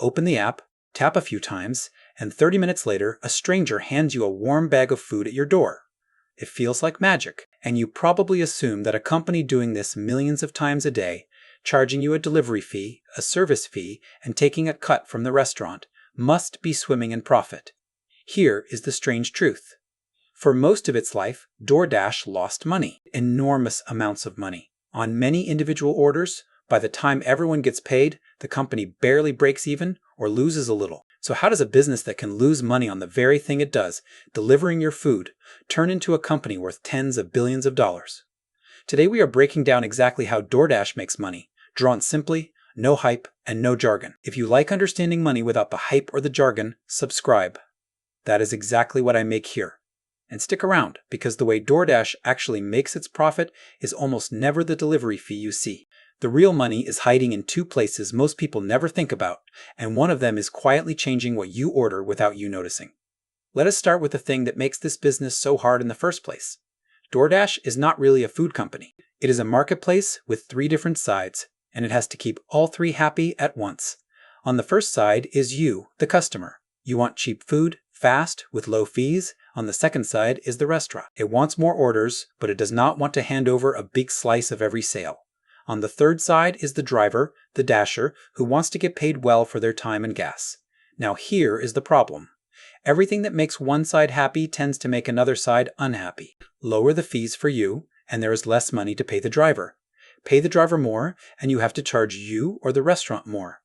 Open the app, tap a few times, and 30 minutes later, a stranger hands you a warm bag of food at your door. It feels like magic, and you probably assume that a company doing this millions of times a day, charging you a delivery fee, a service fee, and taking a cut from the restaurant, must be swimming in profit. Here is the strange truth. For most of its life, DoorDash lost money, enormous amounts of money. On many individual orders, by the time everyone gets paid, the company barely breaks even or loses a little. So how does a business that can lose money on the very thing it does, delivering your food, turn into a company worth tens of billions of dollars? Today we are breaking down exactly how DoorDash makes money, drawn simply, no hype, and no jargon. If you like understanding money without the hype or the jargon, subscribe. That is exactly what I make here. And stick around, because the way DoorDash actually makes its profit is almost never the delivery fee you see. The real money is hiding in two places most people never think about, and one of them is quietly changing what you order without you noticing. Let us start with the thing that makes this business so hard in the first place. DoorDash is not really a food company. It is a marketplace with 3 different sides, and it has to keep all 3 happy at once. On the first side is you, the customer. You want cheap food, fast, with low fees. On the second side is the restaurant. It wants more orders, but it does not want to hand over a big slice of every sale. On the third side is the driver, the dasher, who wants to get paid well for their time and gas. Now here is the problem. Everything that makes one side happy tends to make another side unhappy. Lower the fees for you, and there is less money to pay the driver. Pay the driver more, and you have to charge you or the restaurant more.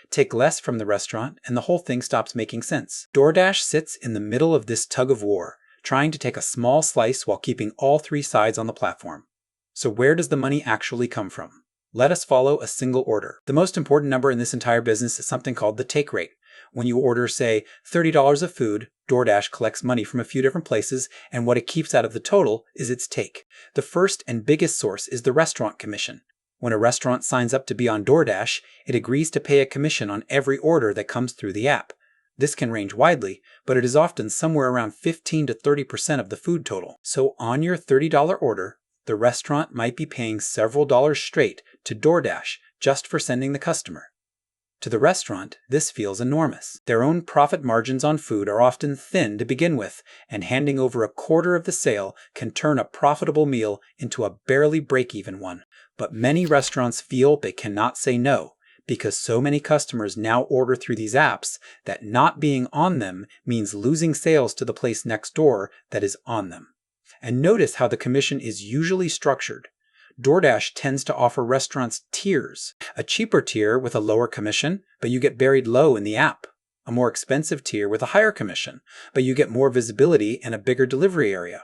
Take less from the restaurant, and the whole thing stops making sense. DoorDash sits in the middle of this tug of war, trying to take a small slice while keeping all 3 sides on the platform. So where does the money actually come from? Let us follow a single order. The most important number in this entire business is something called the take rate. When you order, say, $30 of food, DoorDash collects money from a few different places, and what it keeps out of the total is its take. The first and biggest source is the restaurant commission. When a restaurant signs up to be on DoorDash, it agrees to pay a commission on every order that comes through the app. This can range widely, but it is often somewhere around 15 to 30% of the food total. So on your $30 order, the restaurant might be paying several dollars straight to DoorDash just for sending the customer. To the restaurant, this feels enormous. Their own profit margins on food are often thin to begin with, and handing over a quarter of the sale can turn a profitable meal into a barely break-even one. But many restaurants feel they cannot say no, because so many customers now order through these apps that not being on them means losing sales to the place next door that is on them. And notice how the commission is usually structured. DoorDash tends to offer restaurants tiers. A cheaper tier with a lower commission, but you get buried low in the app. A more expensive tier with a higher commission, but you get more visibility and a bigger delivery area.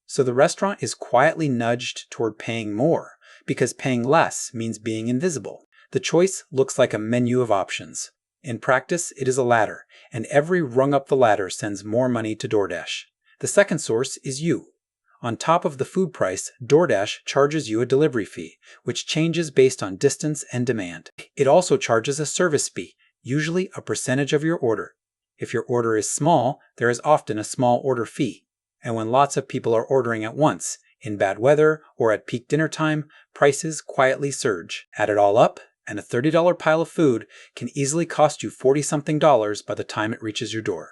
So the restaurant is quietly nudged toward paying more, because paying less means being invisible. The choice looks like a menu of options. In practice, it is a ladder, and every rung up the ladder sends more money to DoorDash. The second source is you. On top of the food price, DoorDash charges you a delivery fee, which changes based on distance and demand. It also charges a service fee, usually a percentage of your order. If your order is small, there is often a small order fee. And when lots of people are ordering at once, in bad weather or at peak dinner time, prices quietly surge. Add it all up, and a $30 pile of food can easily cost you $40-something by the time it reaches your door.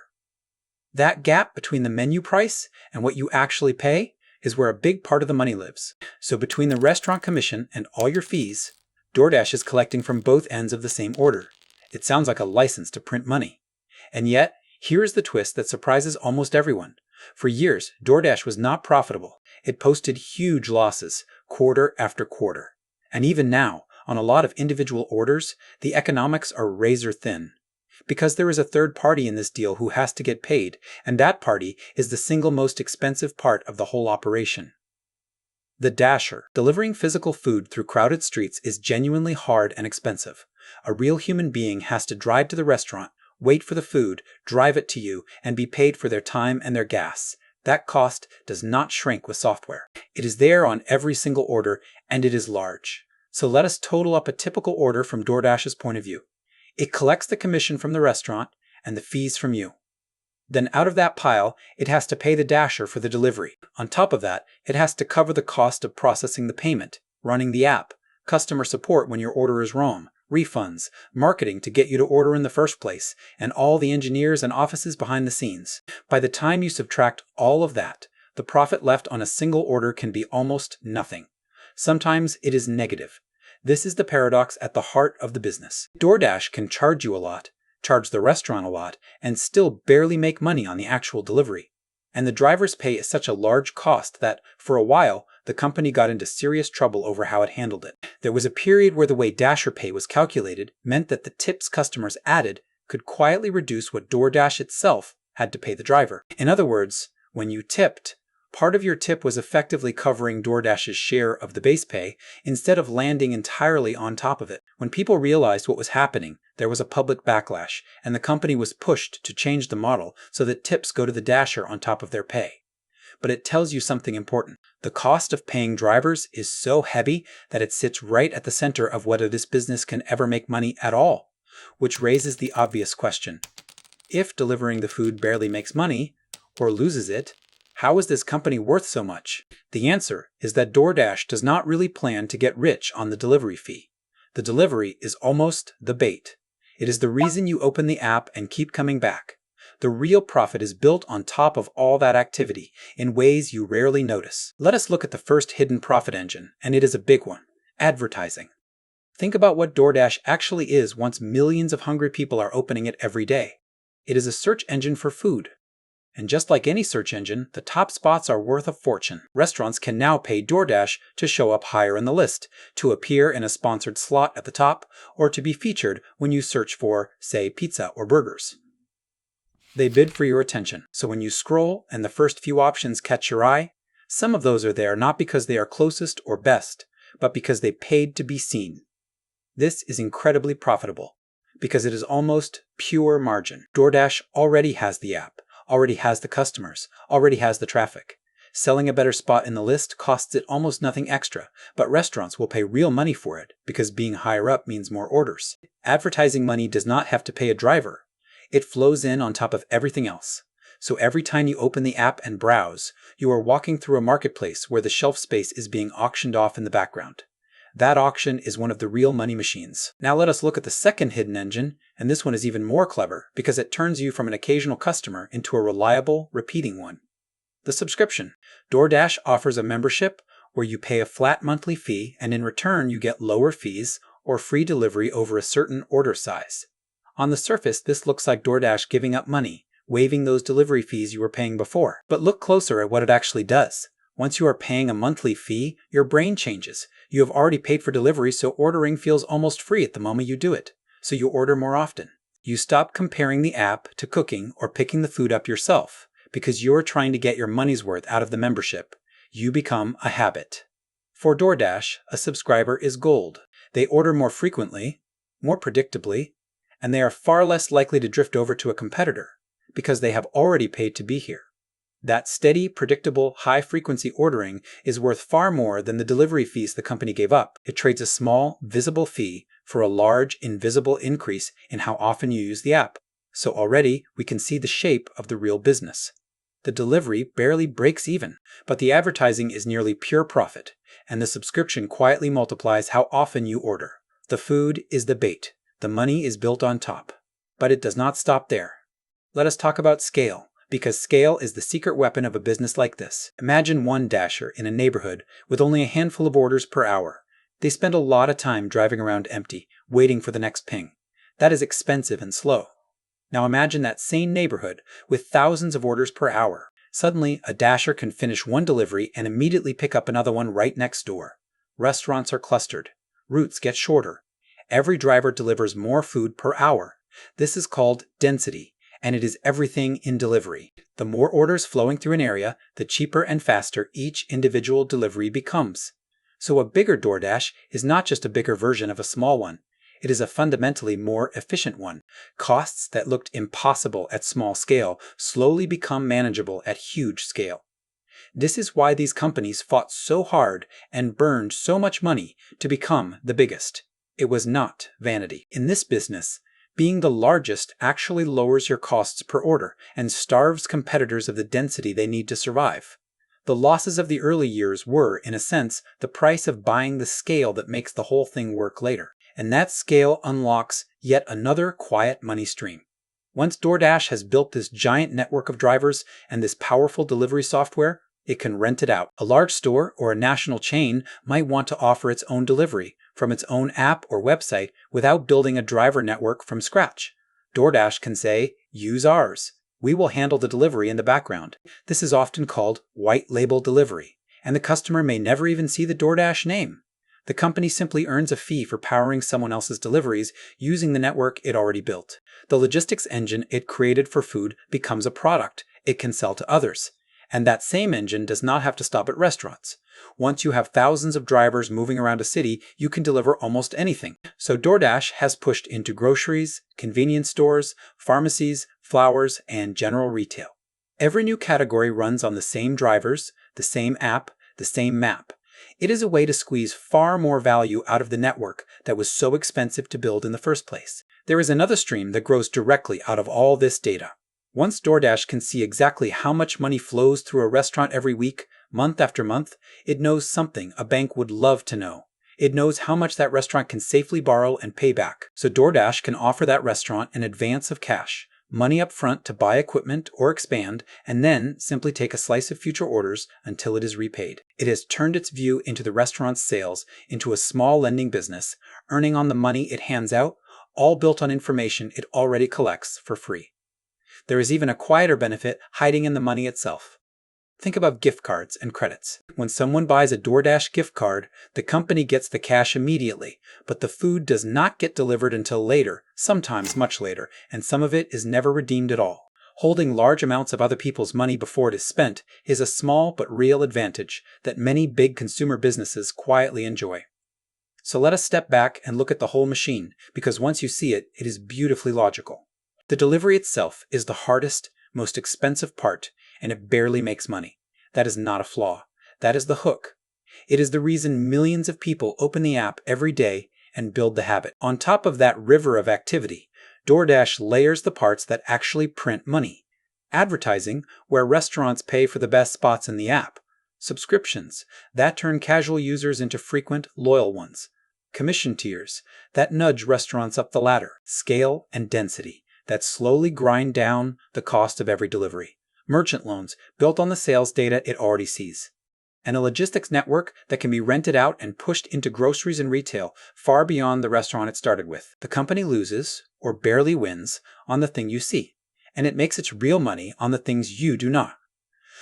That gap between the menu price and what you actually pay is where a big part of the money lives. So between the restaurant commission and all your fees, DoorDash is collecting from both ends of the same order. It sounds like a license to print money. And yet, here is the twist that surprises almost everyone. For years, DoorDash was not profitable. It posted huge losses, quarter after quarter. And even now, on a lot of individual orders, the economics are razor thin. Because there is a third party in this deal who has to get paid, and that party is the single most expensive part of the whole operation. The dasher. Delivering physical food through crowded streets is genuinely hard and expensive. A real human being has to drive to the restaurant, wait for the food, drive it to you, and be paid for their time and their gas. That cost does not shrink with software. It is there on every single order, and it is large. So let us total up a typical order from DoorDash's point of view. It collects the commission from the restaurant and the fees from you. Then out of that pile, it has to pay the dasher for the delivery. On top of that, it has to cover the cost of processing the payment, running the app, customer support when your order is wrong, refunds, marketing to get you to order in the first place, and all the engineers and offices behind the scenes. By the time you subtract all of that, the profit left on a single order can be almost nothing. Sometimes it is negative. This is the paradox at the heart of the business. DoorDash can charge you a lot, charge the restaurant a lot, and still barely make money on the actual delivery. And the driver's pay is such a large cost that, for a while, the company got into serious trouble over how it handled it. There was a period where the way Dasher pay was calculated meant that the tips customers added could quietly reduce what DoorDash itself had to pay the driver. In other words, when you tipped, part of your tip was effectively covering DoorDash's share of the base pay instead of landing entirely on top of it. When people realized what was happening, there was a public backlash, and the company was pushed to change the model so that tips go to the Dasher on top of their pay. But it tells you something important. The cost of paying drivers is so heavy that it sits right at the center of whether this business can ever make money at all, which raises the obvious question. If delivering the food barely makes money, or loses it, how is this company worth so much? The answer is that DoorDash does not really plan to get rich on the delivery fee. The delivery is almost the bait. It is the reason you open the app and keep coming back. The real profit is built on top of all that activity in ways you rarely notice. Let us look at the first hidden profit engine, and it is a big one: advertising. Think about what DoorDash actually is once millions of hungry people are opening it every day. It is a search engine for food. And just like any search engine, the top spots are worth a fortune. Restaurants can now pay DoorDash to show up higher in the list, to appear in a sponsored slot at the top, or to be featured when you search for, say, pizza or burgers. They bid for your attention. So when you scroll and the first few options catch your eye, some of those are there not because they are closest or best, but because they paid to be seen. This is incredibly profitable because it is almost pure margin. DoorDash already has the app, already has the customers, already has the traffic. Selling a better spot in the list costs it almost nothing extra, but restaurants will pay real money for it because being higher up means more orders. Advertising money does not have to pay a driver. It flows in on top of everything else. So every time you open the app and browse, you are walking through a marketplace where the shelf space is being auctioned off in the background. That auction is one of the real money machines. Now let us look at the second hidden engine, and this one is even more clever because it turns you from an occasional customer into a reliable, repeating one. The subscription. DoorDash offers a membership where you pay a flat monthly fee and in return you get lower fees or free delivery over a certain order size. On the surface, this looks like DoorDash giving up money, waiving those delivery fees you were paying before. But look closer at what it actually does. Once you are paying a monthly fee, your brain changes. You have already paid for delivery, so ordering feels almost free at the moment you do it. So you order more often. You stop comparing the app to cooking or picking the food up yourself because you are trying to get your money's worth out of the membership. You become a habit. For DoorDash, a subscriber is gold. They order more frequently, more predictably, and they are far less likely to drift over to a competitor because they have already paid to be here. That steady, predictable, high-frequency ordering is worth far more than the delivery fees the company gave up. It trades a small, visible fee for a large, invisible increase in how often you use the app. So already, we can see the shape of the real business. The delivery barely breaks even, but the advertising is nearly pure profit, and the subscription quietly multiplies how often you order. The food is the bait. The money is built on top. But it does not stop there. Let us talk about scale. Because scale is the secret weapon of a business like this. Imagine one Dasher in a neighborhood with only a handful of orders per hour. They spend a lot of time driving around empty, waiting for the next ping. That is expensive and slow. Now imagine that same neighborhood with thousands of orders per hour. Suddenly, a Dasher can finish one delivery and immediately pick up another one right next door. Restaurants are clustered. Routes get shorter. Every driver delivers more food per hour. This is called density. And it is everything in delivery. The more orders flowing through an area, the cheaper and faster each individual delivery becomes. So a bigger DoorDash is not just a bigger version of a small one. It is a fundamentally more efficient one. Costs that looked impossible at small scale slowly become manageable at huge scale. This is why these companies fought so hard and burned so much money to become the biggest. It was not vanity. In this business, being the largest actually lowers your costs per order and starves competitors of the density they need to survive. The losses of the early years were, in a sense, the price of buying the scale that makes the whole thing work later. And that scale unlocks yet another quiet money stream. Once DoorDash has built this giant network of drivers and this powerful delivery software, it can rent it out. A large store or a national chain might want to offer its own delivery from its own app or website without building a driver network from scratch. DoorDash can say, "Use ours. We will handle the delivery in the background." This is often called white label delivery, and the customer may never even see the DoorDash name. The company simply earns a fee for powering someone else's deliveries using the network it already built. The logistics engine it created for food becomes a product it can sell to others. And that same engine does not have to stop at restaurants. Once you have thousands of drivers moving around a city, you can deliver almost anything. So DoorDash has pushed into groceries, convenience stores, pharmacies, flowers, and general retail. Every new category runs on the same drivers, the same app, the same map. It is a way to squeeze far more value out of the network that was so expensive to build in the first place. There is another stream that grows directly out of all this data. Once DoorDash can see exactly how much money flows through a restaurant every week, month after month, it knows something a bank would love to know. It knows how much that restaurant can safely borrow and pay back. So DoorDash can offer that restaurant an advance of cash, money up front to buy equipment or expand, and then simply take a slice of future orders until it is repaid. It has turned its view into the restaurant's sales into a small lending business, earning on the money it hands out, all built on information it already collects for free. There is even a quieter benefit hiding in the money itself. Think about gift cards and credits. When someone buys a DoorDash gift card, the company gets the cash immediately, but the food does not get delivered until later, sometimes much later, and some of it is never redeemed at all. Holding large amounts of other people's money before it is spent is a small but real advantage that many big consumer businesses quietly enjoy. So let us step back and look at the whole machine, because once you see it, it is beautifully logical. The delivery itself is the hardest, most expensive part, and it barely makes money. That is not a flaw. That is the hook. It is the reason millions of people open the app every day and build the habit. On top of that river of activity, DoorDash layers the parts that actually print money. Advertising, where restaurants pay for the best spots in the app. Subscriptions, that turn casual users into frequent, loyal ones. Commission tiers, that nudge restaurants up the ladder. Scale and density, that slowly grind down the cost of every delivery. Merchant loans, built on the sales data it already sees. And a logistics network that can be rented out and pushed into groceries and retail far beyond the restaurant it started with. The company loses, or barely wins, on the thing you see, and it makes its real money on the things you do not.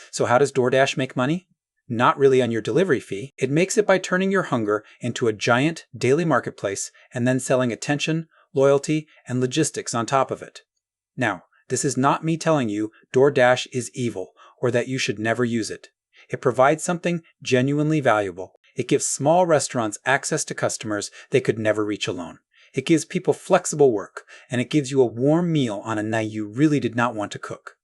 So how does DoorDash make money? Not really on your delivery fee. It makes it by turning your hunger into a giant daily marketplace and then selling attention, loyalty, and logistics on top of it. Now, this is not me telling you DoorDash is evil or that you should never use it. It provides something genuinely valuable. It gives small restaurants access to customers they could never reach alone. It gives people flexible work, and it gives you a warm meal on a night you really did not want to cook.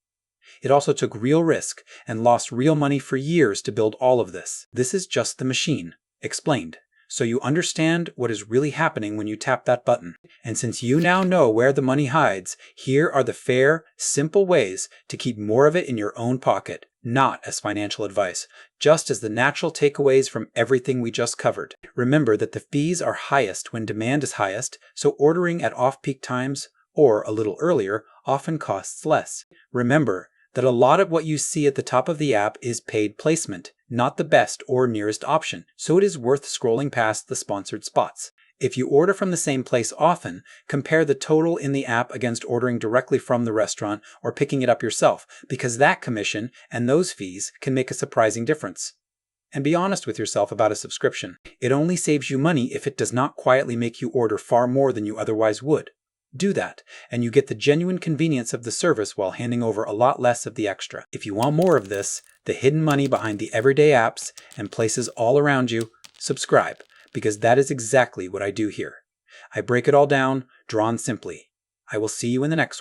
It also took real risk and lost real money for years to build all of this. This is just the machine, explained, so you understand what is really happening when you tap that button. And since you now know where the money hides, here are the fair, simple ways to keep more of it in your own pocket, not as financial advice, just as the natural takeaways from everything we just covered. Remember that the fees are highest when demand is highest, so ordering at off-peak times, or a little earlier, often costs less. Remember that a lot of what you see at the top of the app is paid placement, not the best or nearest option, so it is worth scrolling past the sponsored spots. If you order from the same place often, compare the total in the app against ordering directly from the restaurant or picking it up yourself, because that commission and those fees can make a surprising difference. And be honest with yourself about a subscription. It only saves you money if it does not quietly make you order far more than you otherwise would. Do that, and you get the genuine convenience of the service while handing over a lot less of the extra. If you want more of this, the hidden money behind the everyday apps and places all around you, subscribe, because that is exactly what I do here. I break it all down, drawn simply. I will see you in the next one.